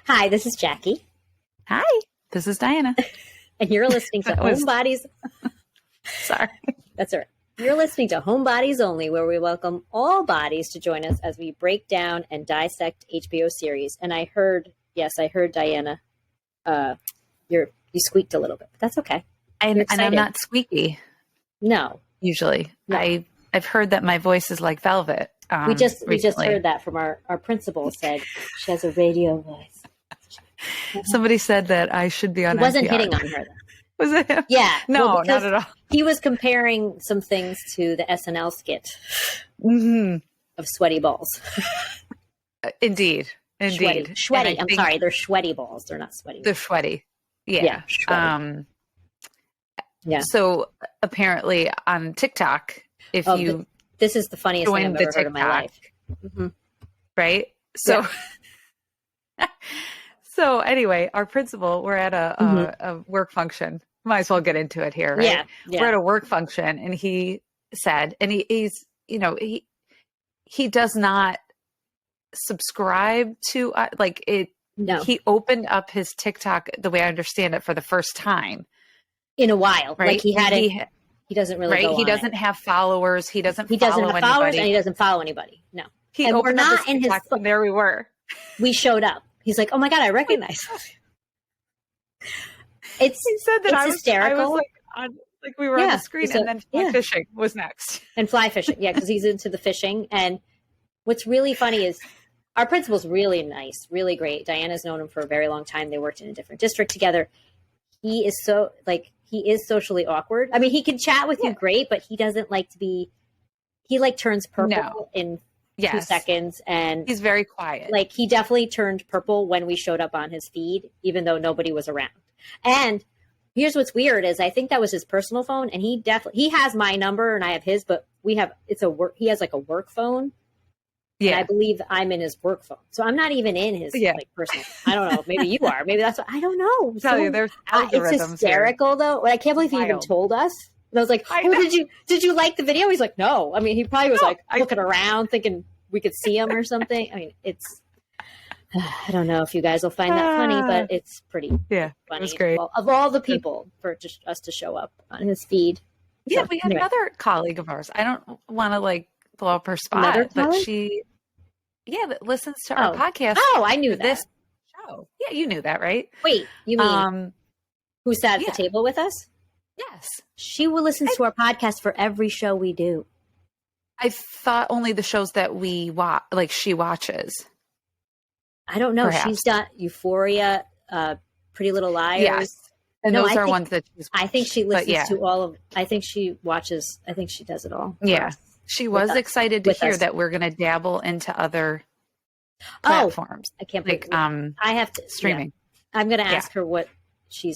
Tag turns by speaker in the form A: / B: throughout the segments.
A: Hi, this is Jackie.
B: Hi, this is Diana.
A: And you're listening to HomeBodies.
B: Sorry.
A: That's all right. You're listening to HomeBodies Only, where we welcome all bodies to join us as we break down and dissect HBO series. And I heard Diana, you squeaked a little bit, but that's okay.
B: And I'm not squeaky.
A: No.
B: Usually. No. I've heard that my voice is like velvet.
A: We just heard that from our principal said she has a radio voice.
B: Somebody said that I should be on
A: He wasn't
B: NPR.
A: hitting on her, though.
B: Was it him?
A: Yeah.
B: No, not at all.
A: He was comparing some things to the SNL skit of sweaty balls.
B: Indeed.
A: Sweaty. I'm sorry. They're sweaty balls. They're not sweaty.
B: They're sweaty. Yeah.
A: Sweaty. Yeah.
B: So apparently on TikTok,
A: this is the funniest thing I've ever heard in my life. Mm-hmm.
B: Right? So, So anyway, our principal, we're at a work function. Might as well get into it here, right? Yeah. We're at a work function, and he said, and he's, he does not subscribe to it. No. He opened up his TikTok, the way I understand it, for the first time
A: in a while.
B: Right?
A: Like he doesn't really go on.
B: He doesn't have followers. He doesn't
A: have followers, and he doesn't follow anybody. No.
B: And we're not in his and there we were.
A: We showed up. He's like, "Oh my God, I recognize." He said that it's hysterical.
B: I was we were on the screen, and then fly fishing was next.
A: And fly fishing, because he's into the fishing. And what's really funny is our principal's really nice, really great. Diana's known him for a very long time. They worked in a different district together. He is he is socially awkward. I mean, he can chat with you great, but he doesn't like to be. He turns purple in 2 seconds, and
B: he's very quiet.
A: He definitely turned purple when we showed up on his feed, even though nobody was around. And here's what's weird is I think that was his personal phone, and he has my number and I have his, but he has a work phone. Yeah. And I believe I'm in his work phone. So I'm not even in his personal. I don't know. Maybe you are. Maybe that's what I don't know.
B: There's algorithms.
A: It's hysterical though. I can't believe he even told us. And I was like, did you like the video? He's like, no. I mean, he probably was looking around thinking we could see him or something. I mean, I don't know if you guys will find that funny, but it's pretty funny. It was great. Of all the people for just us to show up on his feed.
B: Yeah, we had another colleague of ours. I don't want to blow up her spot, but she, that listens to our podcast.
A: Oh, I knew that.
B: This show. Yeah, you knew that, right?
A: Wait, you mean who sat at the table with us?
B: Yes.
A: She will listen to our podcast for every show we do.
B: I thought only the shows that we watch, she watches.
A: I don't know. Perhaps. She's got Euphoria, Pretty Little Liars.
B: Yes. And those are ones that she's watched.
A: I think she listens to all of, I think she watches, I think she does it all.
B: Yeah. She was excited to hear that we're going to dabble into other platforms.
A: I can't believe I have to
B: streaming.
A: Yeah. I'm going to ask her what she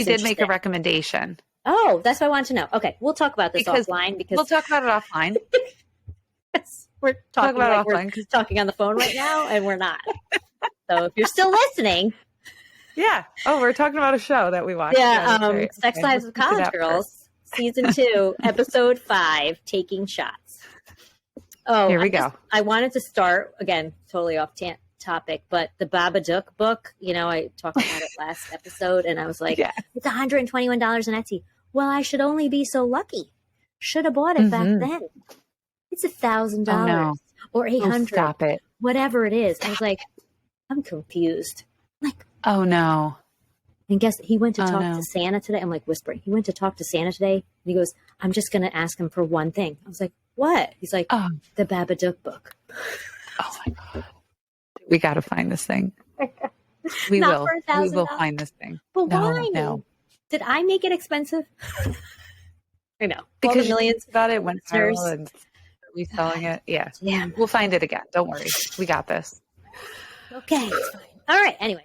B: did make a recommendation.
A: Oh, that's what I wanted to know. Okay. We'll talk about this offline because
B: we'll talk about it offline.
A: We're talking we're talking on the phone right now, and we're not. So if you're still listening.
B: Yeah. Oh, we're talking about a show that we watched.
A: Yeah. Sex Lives of College Girls, Season 2, Episode 5, Taking Shots. Oh,
B: here we go.
A: I wanted to start, again, totally off topic, but the Babadook book, I talked about it last episode, and I was like, it's $121 on Etsy. Well, I should only be so lucky. Should have bought it back then. It's $1,000 or $800.
B: Stop it.
A: Whatever it is. I was like, I'm confused.
B: Oh no.
A: And guess he went to talk to Santa today. I'm whispering. He went to talk to Santa today, and he goes, I'm just going to ask him for one thing. I was like, what? He's like, the Babadook book.
B: Oh my God. We got to find this thing. We will. We will find this thing.
A: But why? No. Did I make it expensive? I know.
B: Because millions about it went viral and we selling it. Yeah.
A: Yeah.
B: We'll find it again. Don't worry. We got this.
A: Okay. It's fine. All right. Anyway,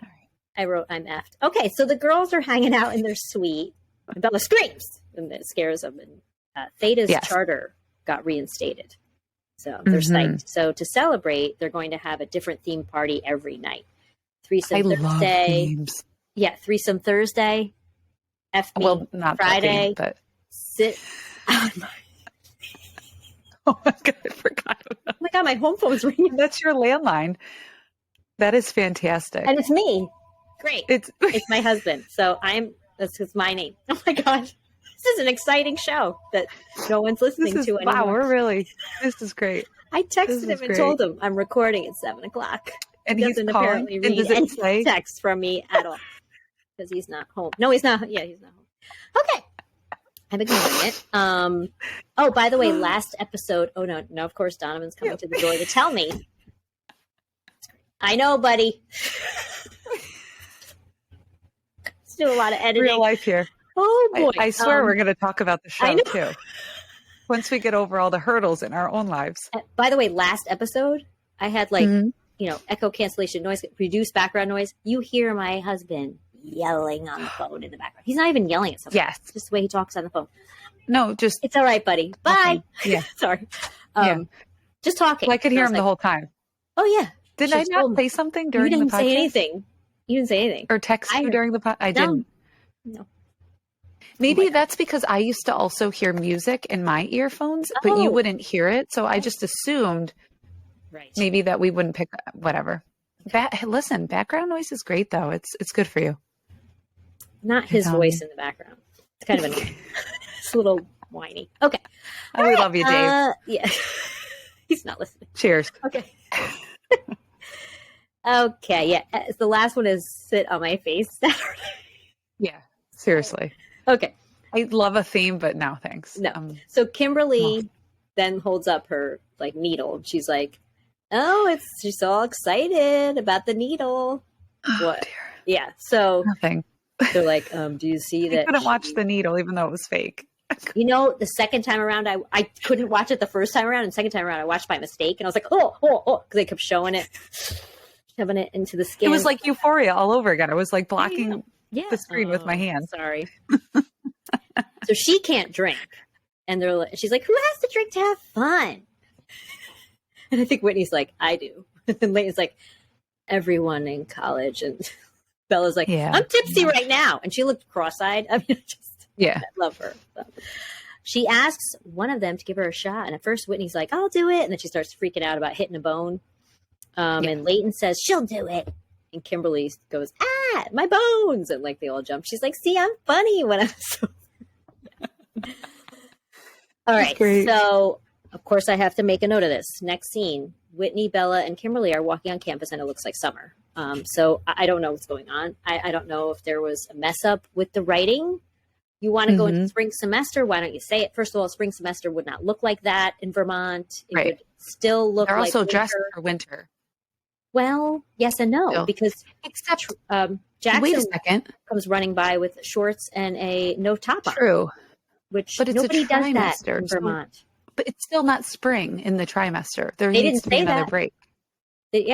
A: I wrote I'm effed. Okay. So the girls are hanging out in their suite. And Bela screams and it scares them. And Theta's charter got reinstated. So they're psyched. So to celebrate, they're going to have a different theme party every night. Threesome Thursday. Love themes. Yeah. Threesome Thursday.
B: Not
A: Friday.
B: Theme, but
A: sit.
B: Oh my God, I forgot.
A: Oh my God, my home phone's ringing.
B: That's your landline. That is fantastic.
A: And it's me. Great.
B: It's
A: my husband. So that's my name. Oh my gosh. This is an exciting show that no one's listening to anymore.
B: Wow, this is great.
A: I texted him and told him I'm recording at 7:00.
B: And he doesn't apparently read any
A: text from me at all because he's not home. No, he's not. Yeah, he's not home. Okay. I'm ignoring it. Oh, by the way, last episode. Oh, no, of course, Donovan's coming to the door to tell me. I know, buddy. Let's do a lot of editing.
B: Real life here.
A: Oh, boy.
B: I swear we're going to talk about the show, too. Once we get over all the hurdles in our own lives.
A: By the way, last episode, I had echo cancellation noise, reduced background noise. You hear my husband yelling on the phone in the background. He's not even yelling at something.
B: Yes.
A: It's just the way he talks on the phone.
B: No,
A: it's all right, buddy. Bye.
B: Okay. Yeah.
A: Sorry. Just talking.
B: Well, I could hear him the whole time.
A: Oh, yeah.
B: Did I not say something during the podcast?
A: You didn't say anything. You didn't say anything.
B: Or text you during the podcast? I didn't.
A: No.
B: Maybe that's because I used to also hear music in my earphones, but you wouldn't hear it. So I just assumed maybe that we wouldn't pick whatever. Listen, background noise is great, though. It's good for you.
A: Not his voice in the background. It's kind of annoying. It's a little whiny. Okay.
B: We love you, Dave.
A: Yeah. He's not listening.
B: Cheers.
A: Okay. Okay. Yeah. The last one is sit on my face Saturday.
B: Yeah. Seriously.
A: Okay.
B: I love a theme, but no, thanks.
A: No. So Kimberly then holds up her needle. And she's like, she's all excited about the needle.
B: Oh,
A: what?
B: Dear.
A: Yeah. So
B: nothing.
A: They're like, do you see that?
B: I couldn't watch the needle, even though it was fake.
A: The second time around, I couldn't watch it the first time around. And the second time around, I watched by mistake. And I was like, because they kept showing it, shoving it into the skin.
B: It was like Euphoria all over again. I was like blocking the screen with my hand.
A: Sorry. So she can't drink. And she's like, who has to drink to have fun? And I think Whitney's like, I do. And Leighton's like, everyone in college. And Bela's like, I'm tipsy right now. And she looked cross-eyed. I mean, I love her. So. She asks one of them to give her a shot. And at first Whitney's like, I'll do it. And then she starts freaking out about hitting a bone. And Leighton says, she'll do it. And Kimberly goes, my bones. And they all jump. She's like, see, I'm funny when I'm so. All right. So, of course, I have to make a note of this. Next scene, Whitney, Bela, and Kimberly are walking on campus, and it looks like summer. So I don't know what's going on. I don't know if there was a mess up with the writing. You want to go into spring semester? Why don't you say it? First of all, spring semester would not look like that in Vermont. It would still look like
B: They're also
A: winter.
B: dressed for winter.
A: Well, yes and no, because
B: except
A: Jackson
B: wait a second.
A: Comes running by with shorts and a no top on.
B: True.
A: But nobody does that in Vermont.
B: But it's still not spring in the trimester. There needs to be another break.
A: They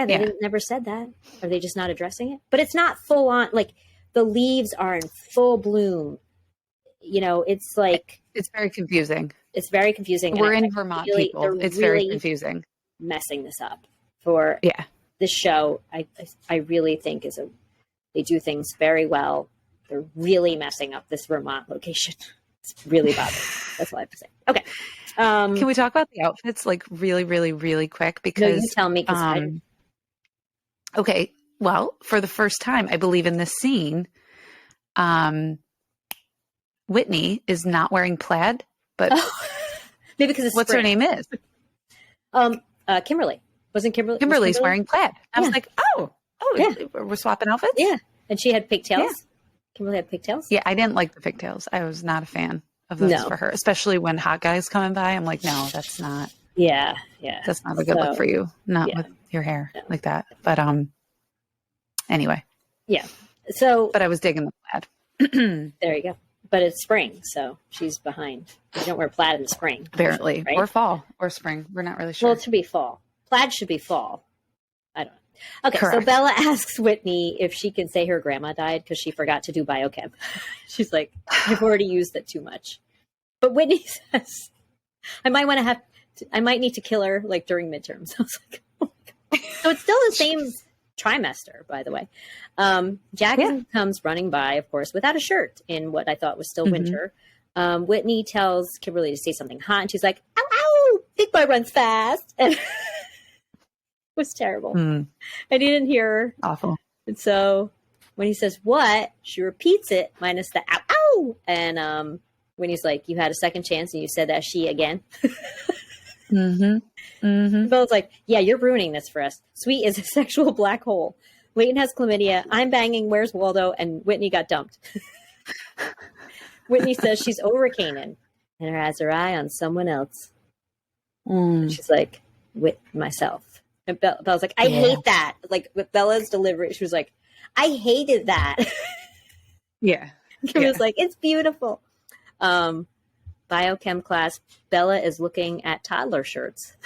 A: never said that. Are they just not addressing it? But it's not full on. The leaves are in full bloom. It's like
B: it's very confusing.
A: It's very confusing.
B: We're in Vermont, people. It's really very confusing.
A: Messing this up for this show. I really think they do things very well. They're really messing up this Vermont location. It's really bothering. That's all I have to say. Okay.
B: Can we talk about the outfits really, really, really quick? Because
A: you tell me.
B: Okay. Well, for the first time, I believe in this scene, Whitney is not wearing plaid, but
A: maybe because it's
B: what's her name is?
A: Kimberly. Wasn't Kimberly?
B: Kimberly's wearing plaid. I was like, we're swapping outfits?
A: Yeah. And she had pigtails. Yeah. Kimberly had pigtails.
B: Yeah, I didn't like the pigtails. I was not a fan of those for her, especially when hot guys coming by. I'm like, no, that's not.
A: Yeah.
B: That's not a good look for you. Not with your hair like that. But anyway.
A: Yeah. So.
B: But I was digging the plaid.
A: There you go. But it's spring, so she's behind. You don't wear plaid in the spring.
B: Apparently.
A: Right?
B: Or fall or spring. We're not really sure.
A: Well, it should be fall. Plaid should be fall. I don't know. Okay,
B: Correct.
A: So Bela asks Whitney if she can say her grandma died because she forgot to do biochem. She's like, I've already used that too much. But Whitney says, I might need to kill her during midterms. I was like, oh my God. So it's still the same trimester, by the way. Jackson comes running by, of course, without a shirt in what I thought was still winter. Whitney tells Kimberly to say something hot, and she's like, ow, ow, big boy runs fast. And was terrible. And he didn't hear her.
B: Awful.
A: And so when he says, what? She repeats it minus the ow, ow. And when he's like, you had a second chance and you said that she again. Bela's like, yeah, you're ruining this for us. Sweet is a sexual black hole. Leighton has chlamydia. I'm banging. Where's Waldo? And Whitney got dumped. Whitney says she's over Canaan and has her eye on someone else. She's like, with myself. And Bella's like, I hate that. Like with Bella's delivery, she was like, I hated that.
B: Yeah.
A: Kimberly's like, it's beautiful. Biochem class, Bela is looking at toddler shirts.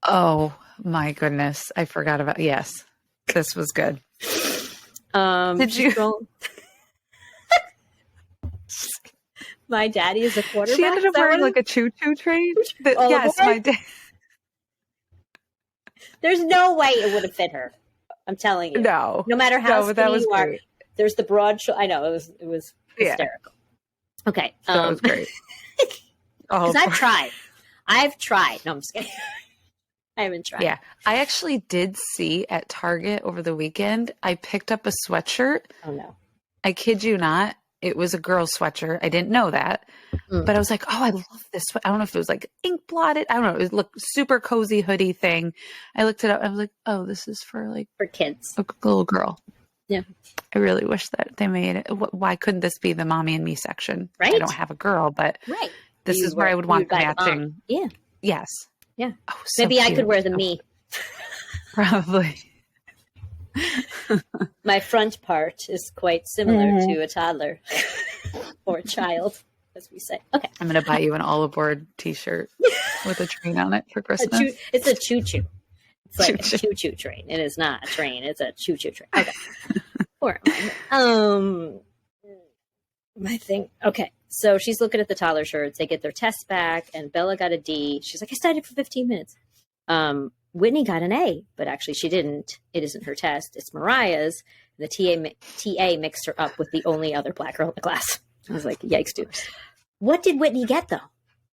B: Oh my goodness. I forgot about, yes, this was good. Did you?
A: My daddy is a quarterback.
B: She ended up wearing like a choo-choo train. Yes, my dad.
A: There's no way it would have fit her. I'm telling you.
B: No
A: matter how skinny you are,
B: great.
A: there's the broad I know it was hysterical. Okay,
B: that was great.
A: Because I've tried. No, I'm just kidding. I haven't tried.
B: Yeah, I actually did see at Target over the weekend. I picked up a sweatshirt.
A: Oh no!
B: I kid you not. It was a girl's sweatshirt. I didn't know that, but I was like, oh, I love this. I don't know if it was like ink blotted. I don't know. It looked super cozy hoodie thing. I looked it up. I was like, oh, this is for
A: kids,
B: a little girl.
A: Yeah.
B: I really wish that they made it. Why couldn't this be the mommy and me section?
A: Right.
B: I don't have a girl, but this is where I would want the matching.
A: Yeah.
B: Yes.
A: Yeah.
B: Oh, so
A: maybe
B: cute.
A: I could wear the me.
B: Probably.
A: My front part is quite similar to a toddler or a child, as we say. Okay.
B: I'm going to buy you an all aboard t-shirt with a train on it for Christmas.
A: It's a choo-choo. It's like a choo-choo train. It is not a train. It's a choo-choo train. Okay. Where am I? My thing. Okay. So she's looking at the toddler shirts. They get their tests back, and Bela got a D. She's like, I studied for 15 minutes. Whitney got an A, but actually she didn't. It isn't her test. It's Mariah's. The TA mixed her up with the only other black girl in the class. I was like, yikes, dude. What did Whitney get, though?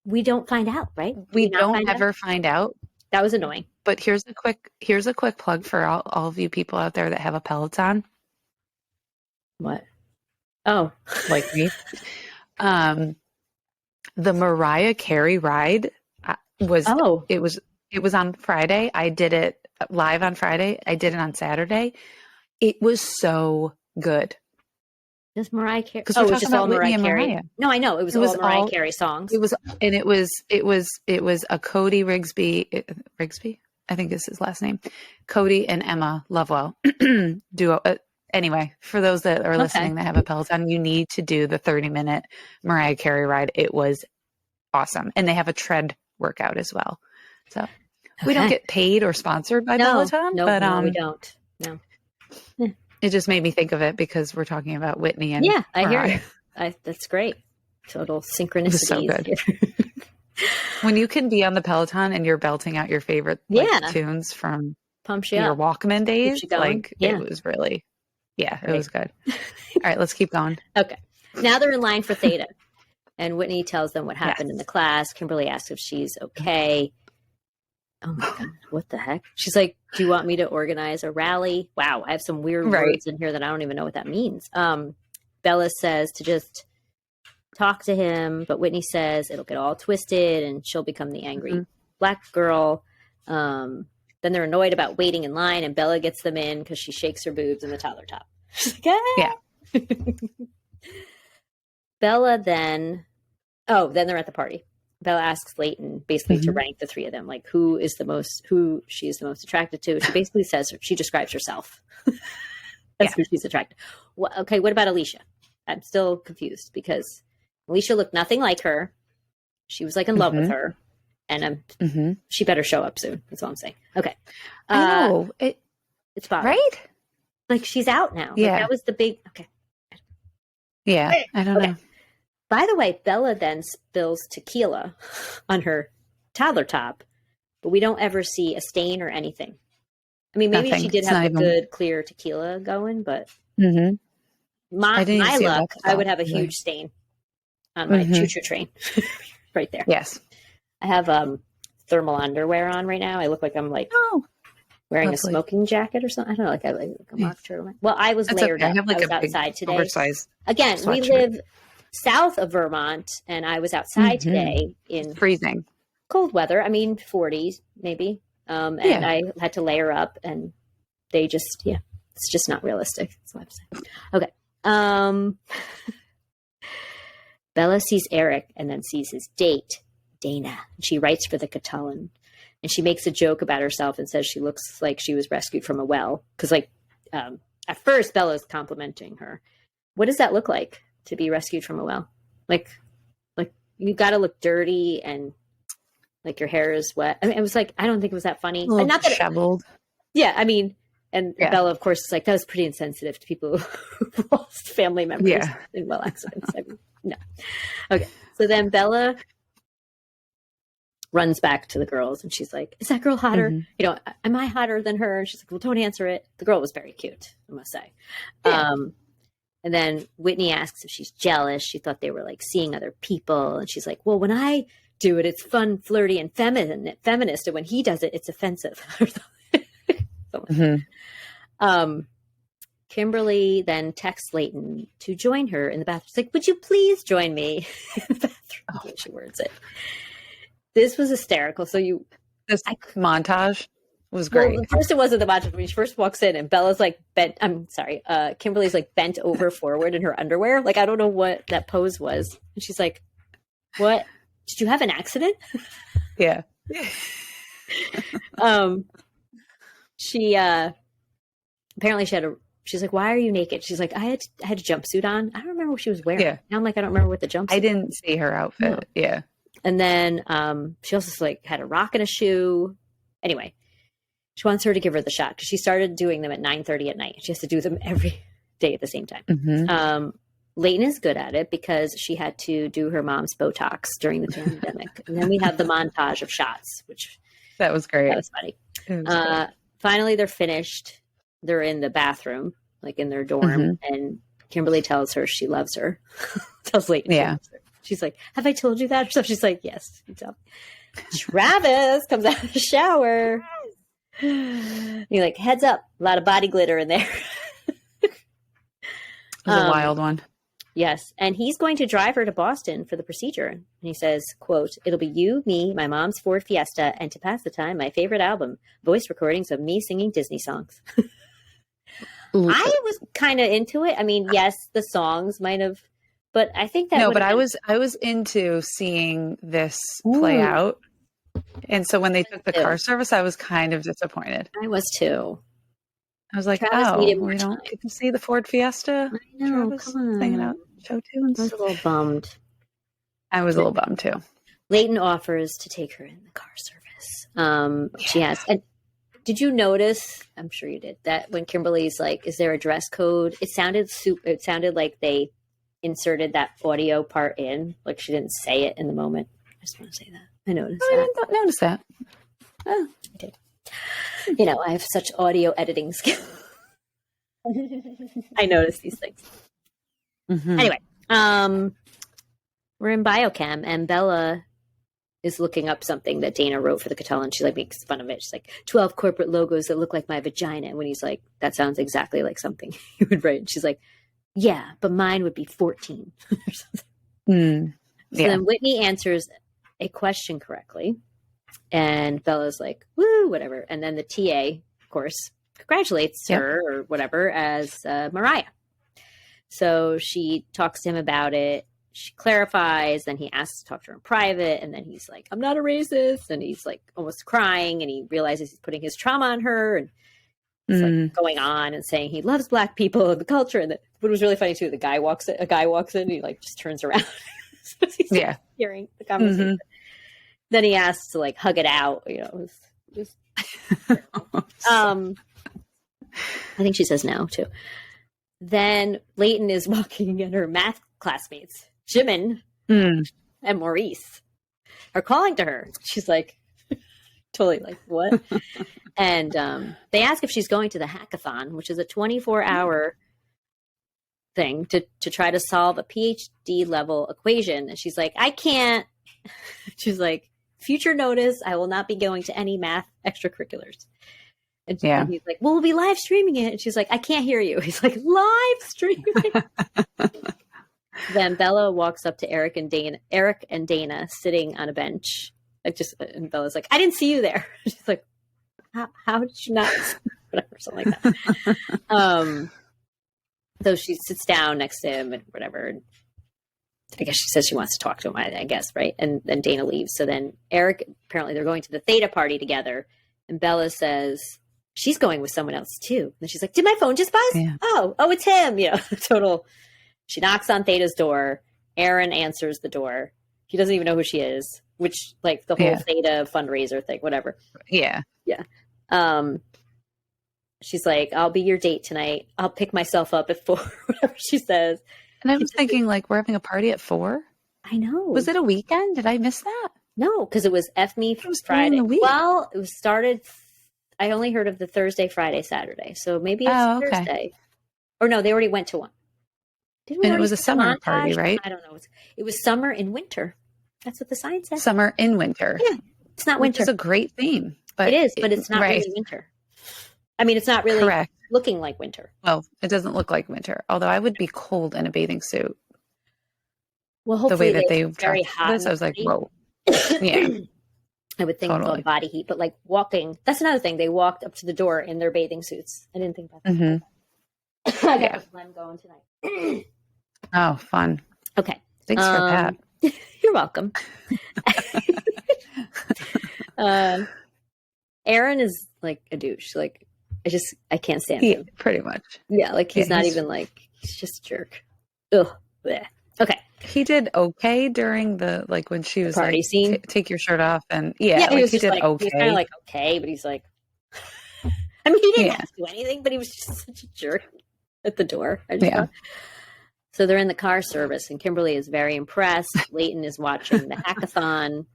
A: We don't find out, right?
B: We don't ever find out.
A: That was annoying.
B: But here's a quick plug for all of you people out there that have a Peloton.
A: What? Oh.
B: Like me. The Mariah Carey ride was it was on Friday. I did it live on Friday. I did it on Saturday. It was so good.
A: Does Mariah Carey?
B: Because we're talking about Whitney and Mariah.
A: No, I know it was all Mariah Carey songs.
B: It was a Cody Rigsby. I think is his last name. Cody and Emma Lovewell duo. Anyway, for those that are listening that have a Peloton, you need to do the 30-minute Mariah Carey ride. It was awesome, and they have a tread workout as well. So we don't get paid or sponsored by Peloton, but
A: no, we don't. No.
B: It just made me think of it because we're talking about Whitney and
A: I
B: Mariah.
A: hear you. That's great. Total synchronicity.
B: It was so good. When you can be on the Peloton and you're belting out your favorite tunes from
A: Pumps you
B: your
A: up.
B: Walkman days,
A: it
B: was really, it was good. All right, let's keep going.
A: Okay. Now they're in line for Theta. And Whitney tells them what happened in the class. Kimberly asks if she's okay. Oh my God, what the heck? She's like, do you want me to organize a rally? Wow, I have some weird words in here that I don't even know what that means. Bela says to just talk to him, but Whitney says it'll get all twisted and she'll become the angry black girl. Then they're annoyed about waiting in line, and Bela gets them in because she shakes her boobs in the toddler top. She's like, ah! Bela then they're at the party. Bela asks Leighton basically to rank the three of them, like who she is the most attracted to. She basically says she describes herself. That's who she's attracted. Well, okay, what about Alicia? I'm still confused because Alicia looked nothing like her. She was like in love with her, and she better show up soon. That's all I'm saying. Okay,
B: I know
A: it's bothering.
B: Right?
A: Like she's out now.
B: Yeah,
A: like, that was the big. Okay.
B: Yeah, I don't know.
A: By the way, Bela then spills tequila on her toddler top, but we don't ever see a stain or anything. I mean, maybe she did have a good, clear tequila going, but my luck, I would have a huge stain on my choo-choo train right there.
B: Yes.
A: I have thermal underwear on right now. I look like I'm like wearing a smoking jacket or something. I don't know, like a mock turtleneck. Well, I was layered up. I have like I was outside today.
B: Oversized
A: Again, we live south of Vermont, and I was outside today in
B: freezing
A: cold weather. I mean, 40s maybe. And I had to layer up, and they just, it's just not realistic. That's what I'm saying. Okay. Bela sees Eric and then sees his date, Dana. She writes for the Catalan, and she makes a joke about herself and says she looks like she was rescued from a well. Because, like, at first, Bella's complimenting her. What does that look like to be rescued from a well? Like you got to look dirty and like your hair is wet. I mean, it was like, I don't think it was that funny.
B: Not that disheveled.
A: I mean, and Bela, of course, is like, that was pretty insensitive to people who lost family members in well accidents. I mean, no. Okay. So then Bela runs back to the girls, and she's like, is that girl hotter? Mm-hmm. You know, am I hotter than her? And she's like, well, don't answer it. The girl was very cute, I must say. Yeah. And then Whitney asks if she's jealous. She thought they were like seeing other people. And she's like, well, when I do it, it's fun, flirty, and feminist. And when he does it, it's offensive. Kimberly then texts Leighton to join her in the bathroom. She's like, would you please join me in the bathroom? She words it. This was hysterical. So
B: this montage was great.
A: Well, first it wasn't the montage. When she first walks in and Bella's like Kimberly's like bent over forward in her underwear. Like, I don't know what that pose was. And she's like, what? Did you have an accident?
B: Yeah.
A: She apparently she's like, why are you naked? She's like, I had a jumpsuit on. I don't remember what she was wearing.
B: Yeah.
A: Now I'm like, I don't remember what the jumpsuit
B: I didn't see her outfit. No. Yeah.
A: And then she also like had a rock and a shoe. Anyway, she wants her to give her the shot because she started doing them at 9:30 at night. She has to do them every day at the same time. Mm-hmm. Leighton is good at it because she had to do her mom's Botox during the pandemic. And then we have the montage of shots, which
B: that was great.
A: That was funny. Finally, they're finished. They're in the bathroom, like in their dorm, and Kimberly tells her she loves her. Tells Leighton she loves her. She's like, have I told you that? Or something? She's like, yes. Travis comes out of the shower. You're like, heads up, a lot of body glitter in there.
B: It was a wild one.
A: Yes. And he's going to drive her to Boston for the procedure. And he says, quote, it'll be you, me, my mom's Ford Fiesta, and to pass the time, my favorite album, voice recordings of me singing Disney songs. I was kind of into it. I mean, yes, the songs might have, but I think that
B: but I was into seeing this play out. And so when they took the car service, I was kind of disappointed.
A: I was too.
B: I was like, we don't get to see the Ford Fiesta.
A: I know,
B: Travis singing out show tunes.
A: I was a little bummed.
B: I was a little bummed too.
A: Leighton offers to take her in the car service. She asks, and did you notice, I'm sure you did, that when Kimberly's like, is there a dress code? It sounded like they inserted that audio part in, like she didn't say it in the moment. I just want to say that. I noticed that.
B: I didn't notice that.
A: Oh, I did. You know, I have such audio editing skills. I notice these things. Mm-hmm. Anyway, we're in biochem, and Bela is looking up something that Dana wrote for the Catalan. She like makes fun of it. She's like, 12 corporate logos that look like my vagina. And when he's like, that sounds exactly like something he would write. And she's like, yeah, but mine would be 14 or something. So then Whitney answers a question correctly. And Bella's like, woo, whatever. And then the TA, of course, congratulates her or whatever as Mariah. So she talks to him about it. She clarifies. Then he asks to talk to her in private. And then he's like, I'm not a racist. And he's like almost crying. And he realizes he's putting his trauma on her. And he's like going on and saying he loves Black people and the culture. And what was really funny too, a guy walks in and he like just turns around. So he's hearing the conversation. Then he asks to like hug it out. You know, it was just. I think she says no too. Then Leighton is walking, and her math classmates, Jimin and Maurice, are calling to her. She's like, totally like, what? And they ask if she's going to the hackathon, which is a 24-hour thing to try to solve a PhD level equation. And she's like, I can't. She's like, future notice, I will not be going to any math extracurriculars. And he's like, well, we'll be live streaming it. And she's like, I can't hear you. He's like, live streaming. Then Bela walks up to Eric and Dana sitting on a bench. And Bella's like, I didn't see you there. She's like, how did you not? Whatever, something like that. So she sits down next to him and whatever. And I guess she says she wants to talk to him, I guess, right? And then Dana leaves. So then Eric, apparently they're going to the Theta party together. And Bela says, she's going with someone else too. And she's like, did my phone just buzz? Yeah. Oh, it's him. Total. She knocks on Theta's door. Aaron answers the door. He doesn't even know who she is, which like the whole Theta fundraiser thing, whatever.
B: Yeah.
A: Yeah. She's like, I'll be your date tonight. I'll pick myself up at 4, whatever she says.
B: And I was thinking, like, we're having a party at 4?
A: I know.
B: Was it a weekend? Did I miss that?
A: No, because it was Me Friday. Well, it was started. I only heard of the Thursday, Friday, Saturday. So maybe it's Thursday. Or no, they already went to one.
B: And it was a summer party, right?
A: I don't know. It was summer in winter. That's what the sign said.
B: Summer in winter.
A: Yeah. It's not winter.
B: Which is a great theme. But
A: it is, but it's not really winter. I mean, it's not really looking like winter.
B: Well, it doesn't look like winter, although I would be cold in a bathing suit.
A: Well, hopefully
B: the way that they
A: very hot.
B: This, I was like, whoa. Yeah.
A: I would think about body heat, but like walking, that's another thing. They walked up to the door in their bathing suits. I didn't think about that. Mm-hmm. I got a phlegm going tonight.
B: Oh, fun.
A: Okay.
B: Thanks for that.
A: You're welcome. Aaron is like a douche. Like, I can't stand him.
B: Pretty much.
A: Yeah, like he's not even like, he's just a jerk. Ugh. Bleh. Okay.
B: He did okay during the, like when she was
A: party
B: like,
A: scene.
B: Take your shirt off. And he did
A: like,
B: okay.
A: He was kind of like, okay, but he's like, I mean, he didn't have to do anything, but he was just such a jerk at the door. So they're in the car service and Kimberly is very impressed. Leighton is watching the hackathon.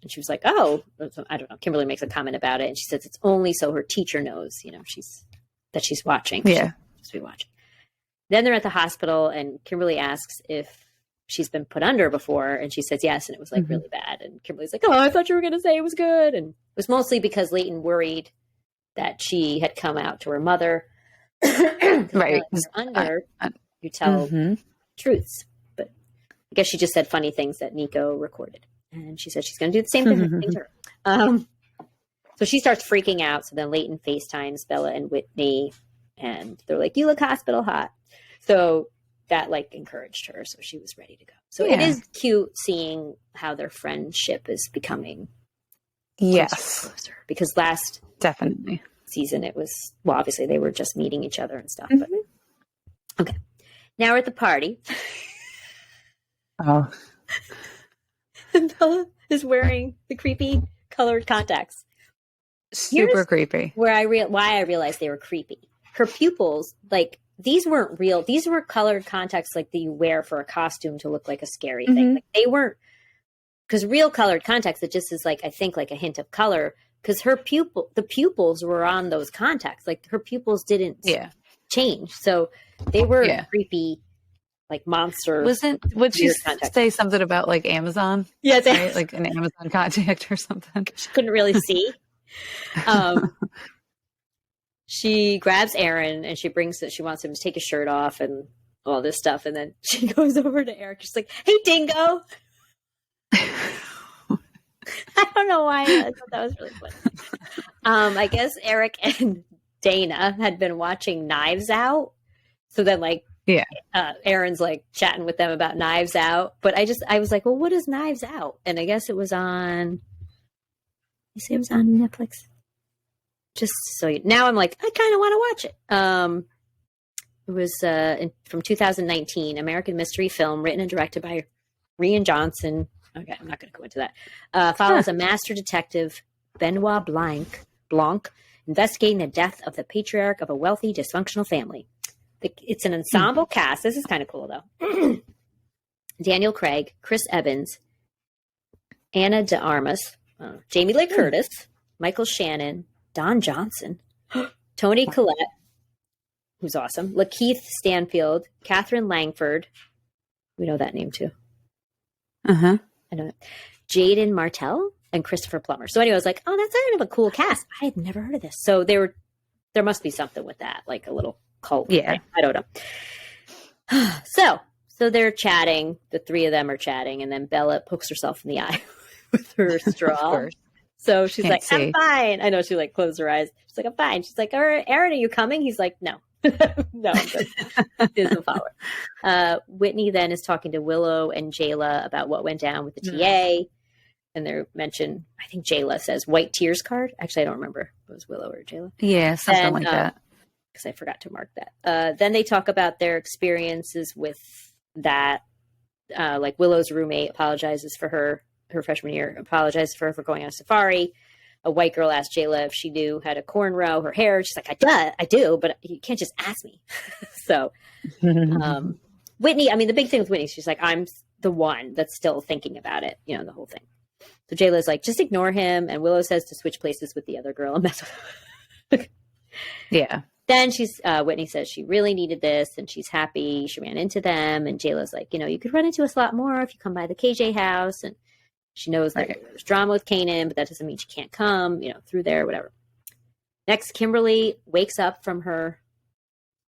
A: And she was like, oh, I don't know. Kimberly makes a comment about it. And she says, it's only so her teacher knows, that she's watching.
B: Yeah.
A: She's be watching. Then they're at the hospital and Kimberly asks if she's been put under before. And she says, yes. And it was like really bad. And Kimberly's like, oh, I thought you were going to say it was good. And it was mostly because Leighton worried that she had come out to her mother.
B: Right.
A: Under, you tell truths. But I guess she just said funny things that Nico recorded. And she said she's going to do the same thing to her. So she starts freaking out. So then Leighton FaceTimes Bela and Whitney. And they're like, you look hospital hot. So that like encouraged her. So she was ready to go. So it is cute seeing how their friendship is becoming closer. Because last season it was, well, obviously they were just meeting each other and stuff. But okay. Now we're at the party.
B: Oh.
A: And Bela is wearing the creepy colored contacts.
B: Super creepy.
A: Why I realized they were creepy. Her pupils, like, these weren't real. These were colored contacts like that you wear for a costume to look like a scary thing. Like, they weren't, because real colored contacts, it just is like, I think like a hint of color, because the pupils were on those contacts. Like her pupils didn't change. So they were creepy, like monster.
B: Would she say something about like Amazon?
A: Yeah,
B: right? Like an Amazon contact or something.
A: She couldn't really see. She grabs Aaron and she wants him to take his shirt off and all this stuff. And then she goes over to Eric. She's like, hey, dingo. I don't know why. I thought that was really funny. I guess Eric and Dana had been watching Knives Out. So then like, Aaron's like chatting with them about Knives Out. But I was like, well, what is Knives Out? And I guess it was on Netflix. Just so now I'm like, I kind of want to watch it. It was from 2019, American mystery film written and directed by Rian Johnson. Okay, I'm not going to go into that. Follows a master detective, Benoit Blanc, investigating the death of the patriarch of a wealthy, dysfunctional family. It's an ensemble cast. This is kind of cool, though. Daniel Craig, Chris Evans, Anna de Armas, Jamie Lee Curtis, Michael Shannon, Don Johnson, Toni Collette, who's awesome, Lakeith Stanfield, Catherine Langford. We know that name, too.
B: Uh-huh.
A: I know it. Jaden Martell, and Christopher Plummer. So anyway, I was like, oh, that's kind of a cool cast. I had never heard of this. So there must be something with that, like a little cult.
B: Yeah.
A: Thing. I don't know. So they're chatting. The three of them are chatting. And then Bela pokes herself in the eye with her straw. So she's like, I'm fine. I know, she like closed her eyes. She's like, I'm fine. She's like, Aaron, are you coming? He's like, no. No, he doesn't follow her. Whitney then is talking to Willow and Jayla about what went down with the TA. And they're mentioned, I think Jayla says white tears card. Actually, I don't remember if it was Willow or Jayla.
B: Yeah, something like that.
A: Because I forgot to mark that. Then they talk about their experiences with that. Like Willow's roommate apologizes for her freshman year, apologizes for her for going on a safari. A white girl asked Jayla if she knew how to cornrow her hair. She's like, I do, but you can't just ask me. So Whitney, I mean, the big thing with Whitney, she's like, I'm the one that's still thinking about it, you know, the whole thing. So Jayla's like, just ignore him. And Willow says to switch places with the other girl and mess with her.
B: Yeah.
A: Then Whitney says she really needed this and she's happy she ran into them. And Jayla's like, you know, you could run into us a lot more if you come by the KJ house. And she knows that there's drama with Canaan, but that doesn't mean she can't come, you know, through there, whatever. Next, Kimberly wakes up from her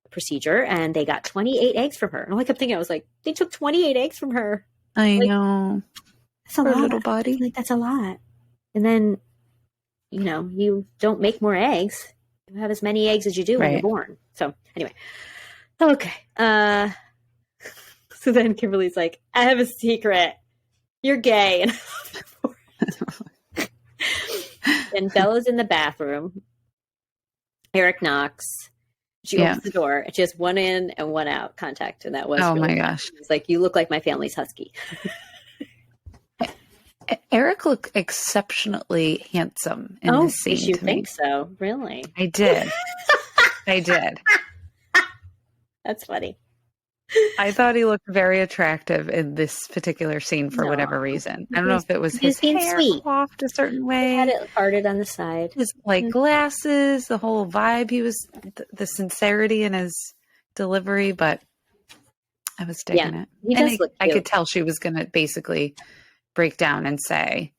A: procedure and they got 28 eggs from her. And I kept thinking, I was like, they took 28 eggs from her.
B: I know.
A: That's a lot.
B: Little body.
A: Like, that's a lot. And then, you know, you don't make more eggs. You have as many eggs as you do when you're born. So anyway. Okay. So then Kimberly's like, I have a secret. You're gay. And Bella's in the bathroom. Eric knocks. She opens the door and she has one in and one out contact. And that was
B: my gosh.
A: It's like, you look like my family's husky.
B: Eric looked exceptionally handsome in this scene.
A: Did you think so? Really?
B: I did. I did.
A: That's funny.
B: I thought he looked very attractive in this particular scene for whatever reason. I don't know if it was his hair coiffed a certain way.
A: He had it parted on the side.
B: His glasses, the whole vibe. He was the sincerity in his delivery, but I was digging it.
A: He does look cute.
B: I could tell she was going to basically break down and say,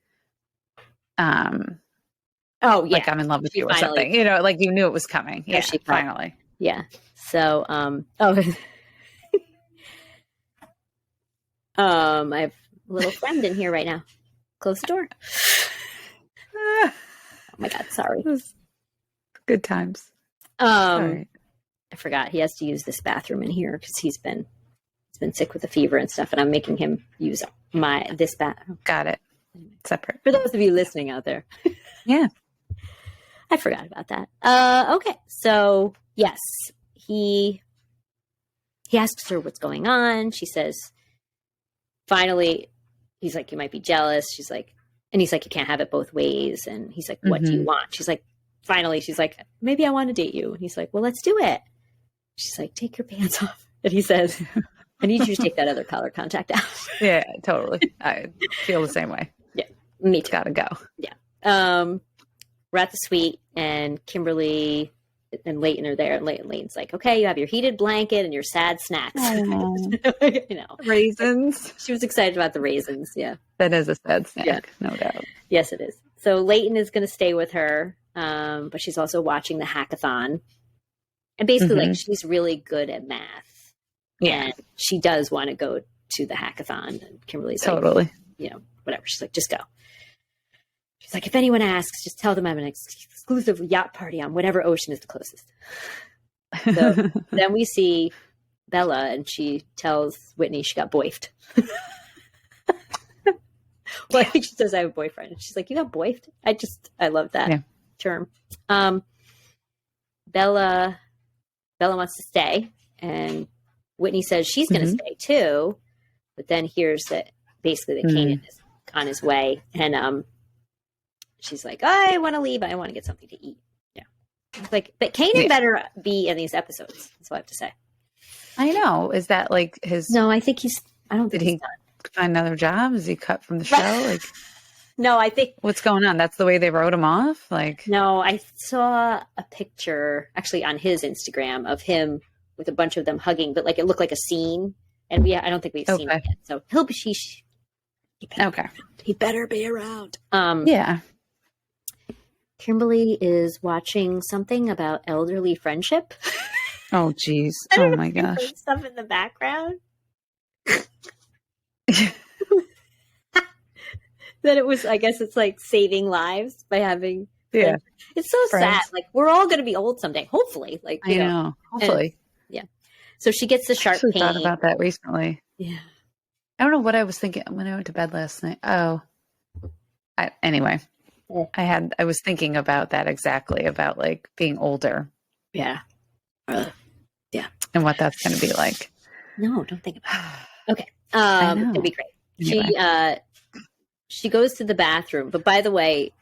B: like, I'm in love with you or something. You know, like you knew it was coming. Yeah, she finally.
A: Yeah. So, I have a little friend in here right now. Close the door. Oh my God, sorry.
B: Good times.
A: I forgot he has to use this bathroom in here because he's been sick with a fever and stuff, and I'm making him use this bathroom.
B: Got it. Separate.
A: For those of you listening out there.
B: Yeah.
A: I forgot about that. Okay. So yes, he asks her what's going on. She says, finally, he's like, you might be jealous. She's like, and he's like, you can't have it both ways. And he's like, what do you want? She's like, finally, she's like, maybe I want to date you. And he's like, well, let's do it. She's like, take your pants off. And he says, I need you to take that other collar contact out.
B: Yeah, totally. I feel the same way.
A: Yeah, me too.
B: Gotta go.
A: Yeah. We're at the suite and Kimberly and Leighton are there. And Leighton's like, okay, you have your heated blanket and your sad snacks. You know,
B: raisins.
A: She was excited about the raisins. Yeah.
B: That is a sad snack, no doubt.
A: Yes, it is. So Leighton is going to stay with her. But she's also watching the hackathon. And basically, like, she's really good at math.
B: Yeah.
A: And she does want to go to the hackathon. And Kimberly's
B: totally.
A: Like, you know, whatever. She's like, just go. She's like, if anyone asks, just tell them I'm an exclusive yacht party on whatever ocean is the closest. So then we see Bela, and she tells Whitney she got boifed. Well, I think she says I have a boyfriend. And she's like, you got boifed? I love that term. Bela wants to stay, and Whitney says she's going to stay too, but then hears that basically that Canaan is on his way, and she's like, I want to leave. I want to get something to eat. Yeah, like, but Canaan better be in these episodes. That's what I have to say.
B: I know. Is that like his?
A: No, I think he's. I don't think
B: did he find another job? Is he cut from the show? Like,
A: no, I think
B: what's going on? That's the way they wrote him off. Like,
A: no, I saw a picture actually on his Instagram of him with a bunch of them hugging, but like it looked like a scene, and I don't think we've seen it yet. So He better be around.
B: Yeah.
A: Kimberly is watching something about elderly friendship.
B: Oh, geez. Oh, my gosh.
A: Stuff in the background. That it was, I guess it's like saving lives by having.
B: Yeah.
A: It's so sad. Like, we're all going to be old someday, hopefully. Like,
B: I know. Hopefully.
A: Yeah. So she gets the sharp pain.
B: I thought about that recently.
A: Yeah.
B: I don't know what I was thinking when I went to bed last night. Anyway, I was thinking about that exactly, about like being older.
A: Yeah. Yeah.
B: And what that's going to be like.
A: No, don't think about it. Okay. It's going to be great. Anyway. She goes to the bathroom, but by the way,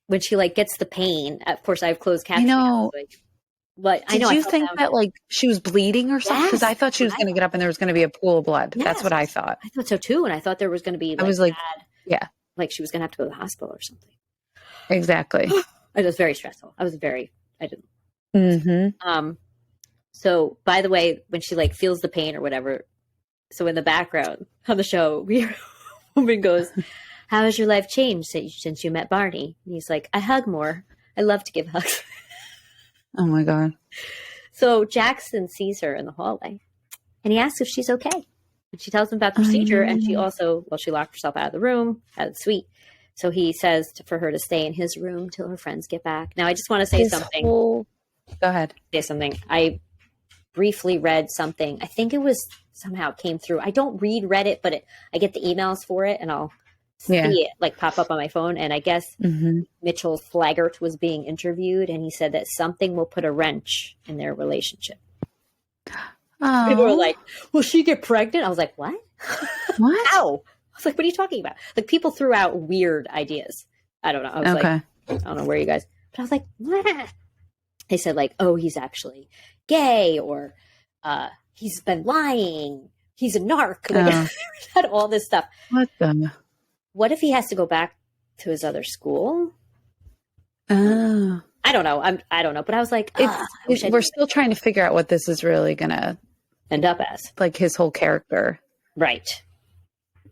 A: when she like gets the pain, of course I have closed captioning.
B: I know.
A: But
B: Did you think that like she was bleeding or something? Because I thought she was going to get up and there was going to be a pool of blood. Yes. That's what I thought.
A: I thought so too, and I thought there was going to be. Like,
B: I was like,
A: like she was going to have to go to the hospital or something.
B: Exactly.
A: It was very stressful. I didn't.
B: Mm-hmm.
A: So by the way, when she like feels the pain or whatever, so in the background on the show, woman goes, "How has your life changed since you met Barney?" And he's like, "I hug more. I love to give hugs."
B: Oh my God.
A: So Jackson sees her in the hallway and he asks if she's okay. And she tells him about the procedure. And she also, she locked herself out of the room, out of the suite. So he says for her to stay in his room till her friends get back. Now, I just want to say something.
B: Go ahead.
A: Say something. I briefly read something. I think it was somehow came through. I don't read Reddit, but I get the emails for it and I'll see it like pop up on my phone. And I guess Mitchell Flaggart was being interviewed and he said that something will put a wrench in their relationship. People were like, will she get pregnant? I was like, what?
B: What?
A: How? I was like, what are you talking about? Like people threw out weird ideas. I don't know. I was like, I don't know where you guys, but I was like, what? They said like, oh, he's actually gay or he's been lying. He's a narc. Like, had all this stuff. What if he has to go back to his other school? I don't know. I don't know. But I was like,
B: we're still trying to figure out what this is really going to
A: end up as.
B: Like his whole character.
A: Right.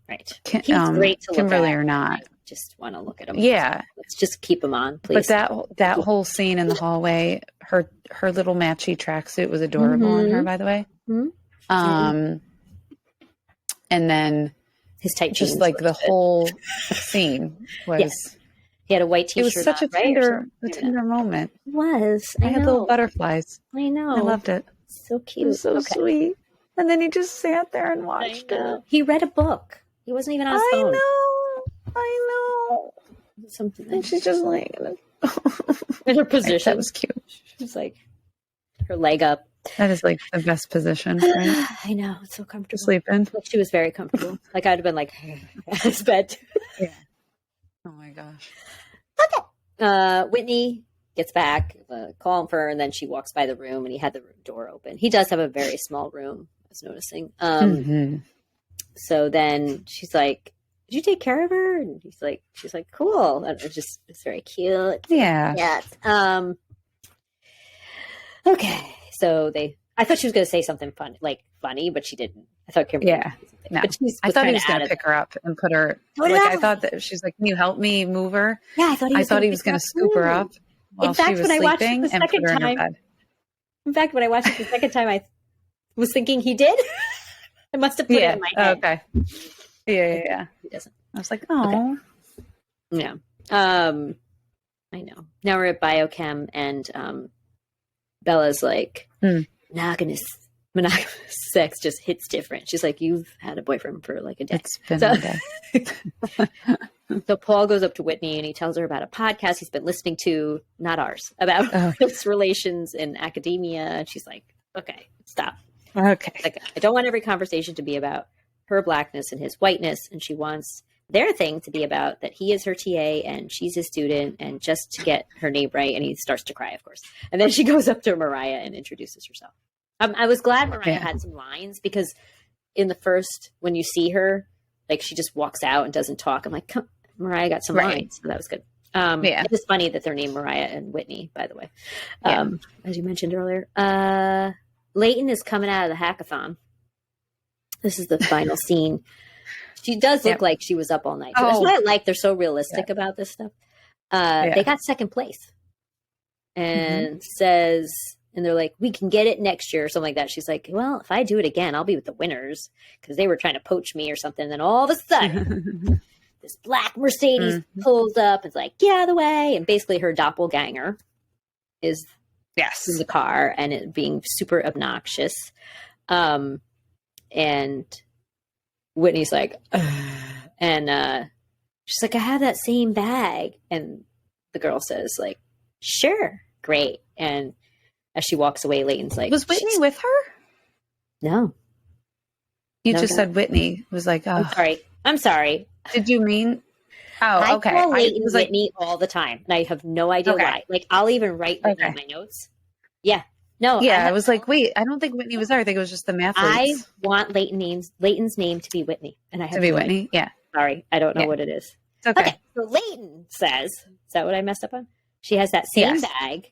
A: He's great to look
B: Kimberly
A: at.
B: or not.
A: I just want to look at him.
B: Yeah.
A: Let's just keep him on, please.
B: But that whole scene in the hallway, her little matchy tracksuit was adorable on her, by the way. And then
A: his tight jeans,
B: just like the whole scene was.
A: He had a white T-shirt.
B: It was such a tender moment.
A: It was.
B: I had little butterflies.
A: I know.
B: I loved it.
A: So cute.
B: It was so sweet. And then he just sat there and watched it.
A: He read a book. He wasn't even on his phone.
B: I know.
A: Something.
B: And she's just like
A: in her position.
B: That was cute.
A: She's like her leg up.
B: That is like the best position, right?
A: I know. It's so comfortable.
B: Sleeping.
A: Like, she was very comfortable. Like I'd have been like at his bed.
B: Yeah. Oh my gosh.
A: Okay. Whitney gets back, calling for her, and then she walks by the room and he had the door open. He does have a very small room, I was noticing. So then she's like, did you take care of her? And she's like, cool. And it's very cute.
B: Yeah.
A: Yeah. Okay. So I thought she was going to say something funny, but she didn't. I thought Kimberly.
B: Yeah. No. I thought he was going to pick her up and put her. I thought that she's like, can you help me move her?
A: Yeah. I thought he was going to
B: scoop her up while she was sleeping and put her in her bed.
A: In fact, when I watched it the second time, I was thinking he did. I must have put it in my head.
B: Okay. Yeah.
A: He doesn't.
B: I was like, oh.
A: Okay. Yeah. I know. Now we're at biochem and Bela's like, monogamous sex just hits different. She's like, you've had a boyfriend for like a day.
B: It's been a day.
A: So Paul goes up to Whitney and he tells her about a podcast he's been listening to, not ours, about race relations in academia. And she's like, okay, stop.
B: Okay.
A: Like, I don't want every conversation to be about her blackness and his whiteness. And she wants their thing to be about that he is her TA and she's his student, and just to get her name right. And he starts to cry, of course. And then she goes up to Mariah and introduces herself. I was glad Mariah had some lines, because in the first, when you see her, like she just walks out and doesn't talk. I'm like, come, Mariah got some lines. So that was good. It is funny that they're named Mariah and Whitney, by the way. As you mentioned earlier. Leighton is coming out of the hackathon. This is the final scene. She does look like she was up all night. So that's what I like. They're so realistic about this stuff. They got second place. And says, and they're like, we can get it next year or something like that. She's like, well, if I do it again, I'll be with the winners because they were trying to poach me or something. And then all of a sudden, this black Mercedes pulls up. It's like, get out of the way. And basically her doppelganger is in the car and it being super obnoxious. And Whitney's like, and she's like, I have that same bag. And the girl says like, sure. Great. And as she walks away, Leighton's like, was
B: Whitney with her?
A: No.
B: You just said Whitney was like, oh.
A: I'm sorry.
B: Did you mean? Oh, okay.
A: I call Leighton Whitney all the time, and I have no idea why. Like, I'll even write Whitney in my notes. Yeah. No.
B: Yeah, I was like, wait, I don't think Whitney was there. I think it was just the math.
A: I want Leighton's name to be Whitney. And I have
B: to be Whitney? Yeah.
A: Sorry. I don't know what it is.
B: It's okay.
A: So Leighton says, is that what I messed up on? She has that same bag.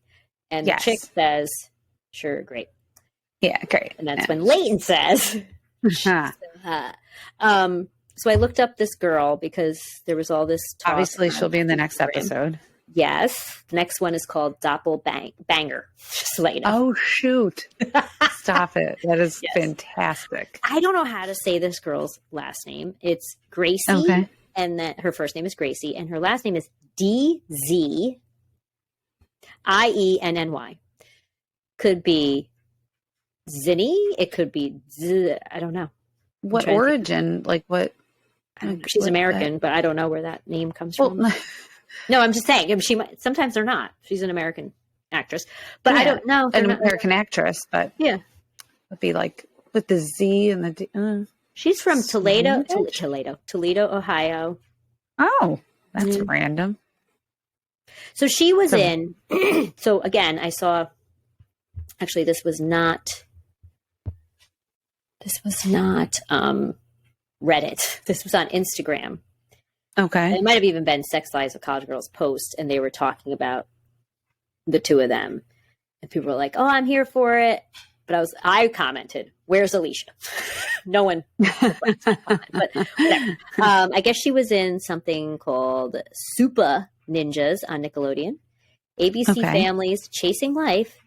A: And the chick says, sure, great.
B: Yeah, great.
A: And that's when Leighton says, so I looked up this girl because there was all this talk.
B: Obviously, she'll be in the next episode.
A: Yes. The next one is called Doppelbanger. Just let you know.
B: Oh, shoot. Stop it. That is fantastic.
A: I don't know how to say this girl's last name. It's Gracie. Okay. And then her first name is Gracie. And her last name is DZIENNY. Could be Zinny. It could be I don't know.
B: What origin? Like what?
A: She's American, but I don't know where that name comes from. No, I'm just saying. Sometimes they're not. She's an American actress, but I don't know.
B: An American actress, but it'd be like with the Z and the D.
A: She's from Toledo, Ohio.
B: Oh, that's random.
A: So she was in, so again, I saw, actually, this was not Reddit. This was on Instagram.
B: Okay.
A: And it might have even been Sex Lives of College Girls post, and they were talking about the two of them. And people were like, oh, I'm here for it. But I commented, where's Alicia? No one. But whatever. I guess she was in something called Super Ninjas on Nickelodeon, ABC Family's Chasing Life,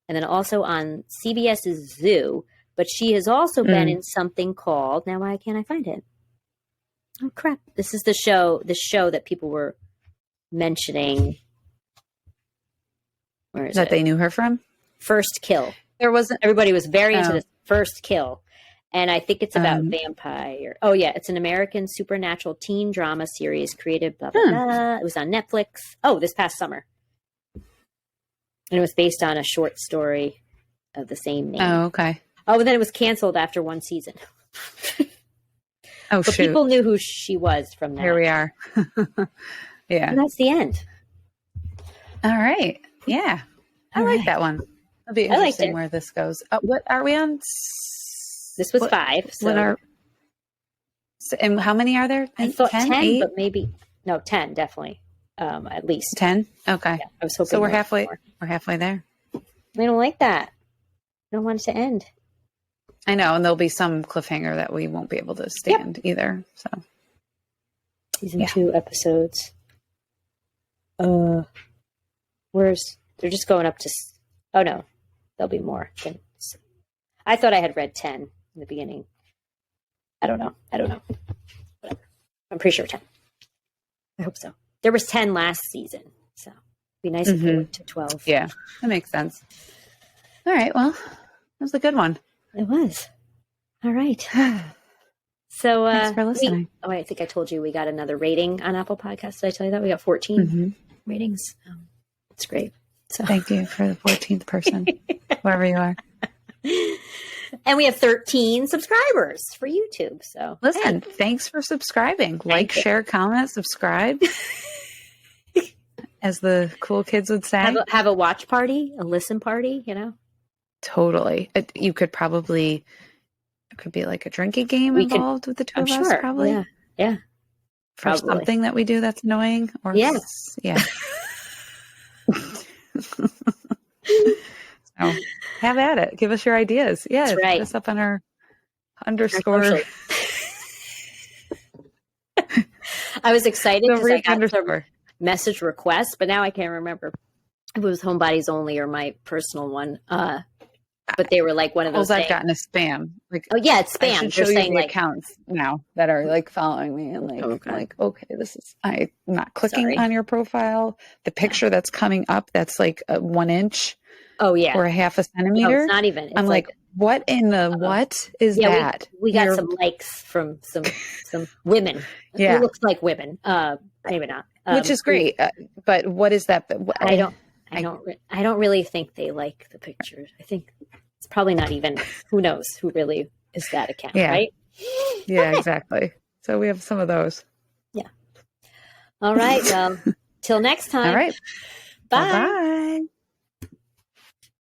A: and then also on CBS's Zoo. But she has also been in something called, now why can't I find it? Oh crap. This is the show that people were mentioning. Where is
B: that
A: it?
B: They knew her from?
A: First Kill. Everybody was very into this First Kill. And I think it's about vampire. Oh, yeah. It's an American supernatural teen drama series created, blah, blah, blah. It was on Netflix. Oh, this past summer. And it was based on a short story of the same name.
B: Oh, okay.
A: Oh, and then it was canceled after one season.
B: But shoot.
A: People knew who she was from that.
B: Here we are. Yeah.
A: And that's the end.
B: All right. Yeah. I like that one. It'll be interesting where this goes. What are we on?
A: This was 5. So.
B: And how many are there?
A: I thought 10, but maybe 10, definitely. At least
B: 10. Okay. Yeah,
A: I was hoping.
B: So we're halfway. More. We're halfway there.
A: I don't like that. I don't want it to end.
B: I know, and there'll be some cliffhanger that we won't be able to stand either. So
A: season 2 episodes. They're just going up to. Oh no, there'll be more. I thought I had read 10 in the beginning. I don't know. Whatever. I'm pretty sure 10. I hope so. There was 10 last season, so it'd be nice if we went to 12.
B: Yeah, that makes sense. All right. Well, that was a good one.
A: It was. All right. So
B: thanks for listening.
A: I think I told you we got another rating on Apple Podcasts. Did I tell you that? We got 14 ratings. It's great. So
B: thank you for the 14th person, wherever you are.
A: And we have 13 subscribers for YouTube. So
B: listen, thanks for subscribing. Like, share, comment, subscribe. As the cool kids would say.
A: Have a watch party, a listen party,
B: Totally. You could probably, it could be like a drinking game involved with the two of us, probably.
A: Yeah.
B: For something that we do that's annoying. Or yeah. So have at it. Give us your ideas. Yeah. Hit us up on our underscore.
A: I was excited because I got some message requests, but now I can't remember if it was Homebodies Only or my personal one. But they were like one of those.
B: I've gotten a spam. Like,
A: oh yeah, it's spam.
B: I should show you the accounts now that are like following me and like, okay, this is, I'm not clicking on your profile. The picture that's coming up, that's like 1 inch.
A: Oh yeah,
B: or a half a centimeter.
A: No, it's not even. It's
B: I'm like, what in the what is that?
A: We got some likes from some women.
B: Yeah,
A: it looks like women. Maybe not.
B: Which is great. But what is that?
A: I don't really think they like the pictures. I think it's probably not even. Who knows who really is that account?
B: Yeah.
A: Right.
B: Yeah. Okay. Exactly. So we have some of those.
A: Yeah. All right. Well, till next time.
B: All right.
A: Bye.
B: Bye.